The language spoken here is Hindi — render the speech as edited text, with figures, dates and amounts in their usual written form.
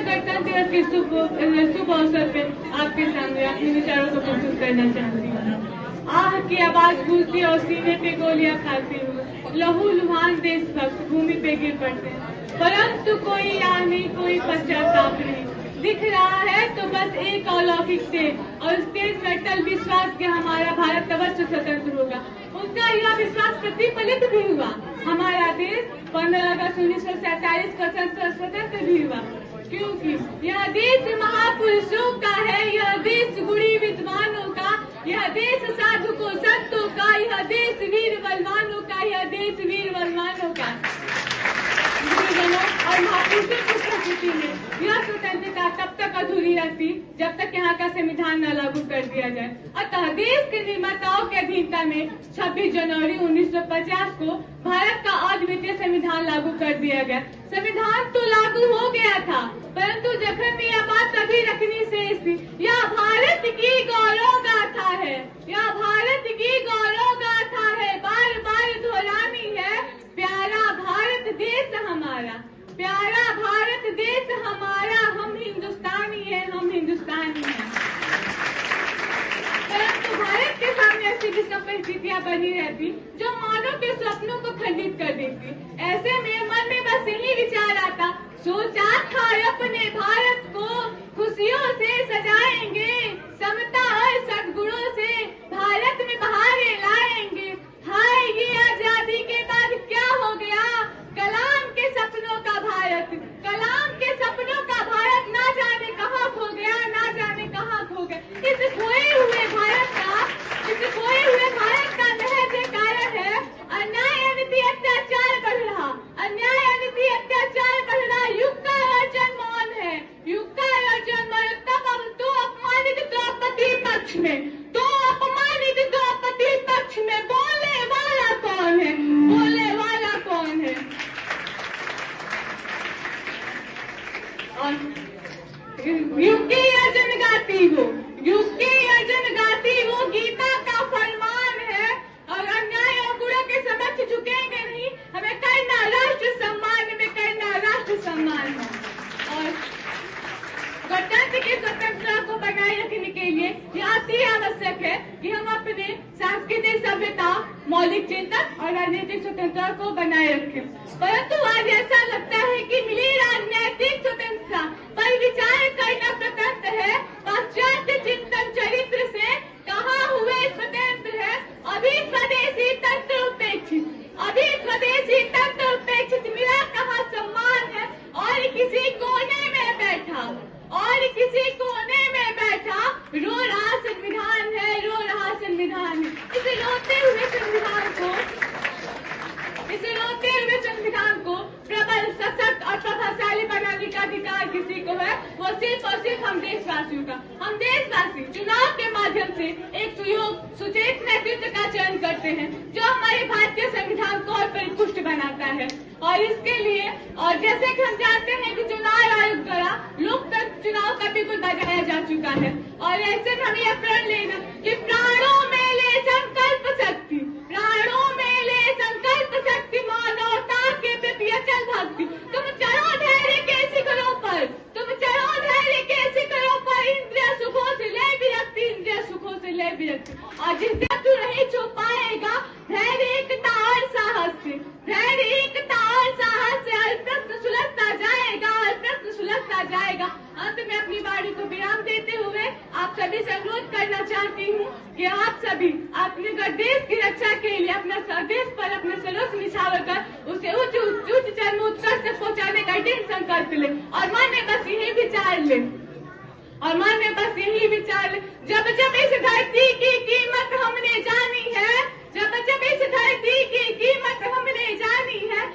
गणतंत्र दिवस के शुभ अवसर पे आपके सामने अपने विचारों को प्रस्तुत करना चाहती हूँ। आह की आवाज गूंजती और सीने पे गोलियां खाती हूँ, लहू लुहान देशभक्त भूमि पे गिर पड़ते हैं, परंतु कोई याद नहीं, कोई पश्चाताप नहीं। दिख रहा है तो बस एक अलौकिक तेज, और उस तेज में अटल विश्वास के हमारा भारत अवश्य स्वतंत्र होगा। उनका यह विश्वास प्रतिफलित भी हुआ। हमारा देश 15 अगस्त 1947 को स्वतंत्र भी हुआ, क्योंकि यह देश महापुरुषों का है, यह देश गुणी विद्वानों का, यह देश साधुकों संतों का, यह देश वीर बलवानों का, यह देश वीर बलवानों का। और महापुरुषों की उपस्थिति में यह स्वतंत्रता तब तक अधूरी रहती जब तक यहाँ का संविधान न लागू कर दिया जाए। अतः देश के निर्माताओं की अधीनता में 26 जनवरी 1950 को भारत का अद्वितीय संविधान लागू कर दिया गया। संविधान तो लागू हो गया था, परंतु जखन में यह बात अभी रखनी शेष थी। यह भारत की गौरव गाथा है, यह भारत की गौरव गाथा है, बार बार दोहरानी है। प्यारा भारत देश हमारा, प्यारा भारत देश हमारा, हम हिंदुस्तानी हैं, हम हिंदुस्तानी हैं। परंतु भारत के सामने ऐसी विषम परिस्थितियां बनी रहती जो मानव के स्वप्नों को खंडित कर देती। ऐसे में मन में बस यही विचार आता, सोचा था अपने भारत को खुशियों से सजाएंगे, समता और सद्गुणों से भारत में बहारें लाएंगे। हाय ये आजादी के बाद क्या हो गया, कलाम के सपनों का भारत, कलाम के सपनों का भारत ना जाने कहाँ खो गया, ना जाने कहाँ खो गया। इस खोए हुए भारत का, इस खोए हुए भारत का महज कारण है अन्याय अनिति अत्याचार बढ़ रहा, अन्याय अनिति अत्याचार बढ़ रहा। युग का अर्जन मौन है, युग का अर्जन मौन। तब तो अपमानित द्रौपदी पक्ष में, तो अपमानित द्रौपदी पक्ष में बोलने वाला कौन है, बोलने वाला कौन है। और युग की अर्जन गाती हो, युग की अर्जन गाती वो गीता का फरमान है। और अन्याय और गुणों के समक्ष झुकेंगे नहीं, हमें करना राष्ट्र सम्मान, हमें करना राष्ट्र सम्मान है। और गणतंत्र की स्वतंत्रता को बनाए रखने के लिए यह अति आवश्यक है कि हम अपने सांस्कृतिक सभ्यता, मौलिक चिंतन और राजनीतिक स्वतंत्रता को बनाए रखें। परंतु आज ऐसा लगता है कि मिली राजनीतिक स्वतंत्रता पर विचार करना स्वतंत्र है, पाश्चात्य चिंतन चरित्र से कहाँ हुए स्वतंत्र है। अभी स्वदेशी तंत्र उपेक्षित, अभी स्वदेशी तंत्र उपेक्षित, मेरा कहाँ सम्मान है। और किसी कोने में बैठा, और किसी कोने में बैठा रो रहा संविधान है, रो रहा संविधान है। इसे रोते हुए संविधान को, इसे रोते हुए संविधान को प्रबल, सशक्त और प्रभावशाली बनाने का अधिकार किसी को है, वो सिर्फ और सिर्फ हम देशवासियों का। हम देशवासी चुनाव के माध्यम से एक सुयोग सुचेत नेतृत्व का चयन करते हैं जो हमारे भारतीय संविधान को और परिपुष्ट बनाता है। और इसके लिए, और जैसे कि हम जानते हैं कि चुनाव आयोग द्वारा लोकतंत्र चुनाव का बिल्कुल बजाया जा चुका है। और ऐसे में हमें यह प्रण लेना कि प्राणों में ले संकल्प शक्ति, प्राणों में ले संकल्प शक्ति, मानवता के प्रति अचल भक्ति। तुम चढ़ो धैर्य के शिखरों पर, तुम चढ़ो धैर्य के शिखरों पर, इंद्रिय सुखों से ले विरक्ति, इंद्रिय सुखों से ले विरक्ति। और जिस दिन तू नहीं छू पाएगा धैर्य, एकता और साहस से, धैर्य, एकता और साहस से हर प्रश्न सुलझता जाएगा, हर प्रश्न सुलझता जाएगा। अंत में अपनी वाणी को विराम देते हुए आप सभी से अनुरोध करना चाहती हूँ कि आप सभी अपने देश की रक्षा के लिए अपना देश पर अपना सर्वस्व निछावर कर उसे उच्च चरम उत्कर्ष तक पहुँचाने का दृढ़ संकल्प ले। और मन में बस यही विचार ले, और मन में बस यही विचार ले, जब जब इस धरती की कीमत हमने जानी है, जब जब इस धरती की कीमत हमने जानी है,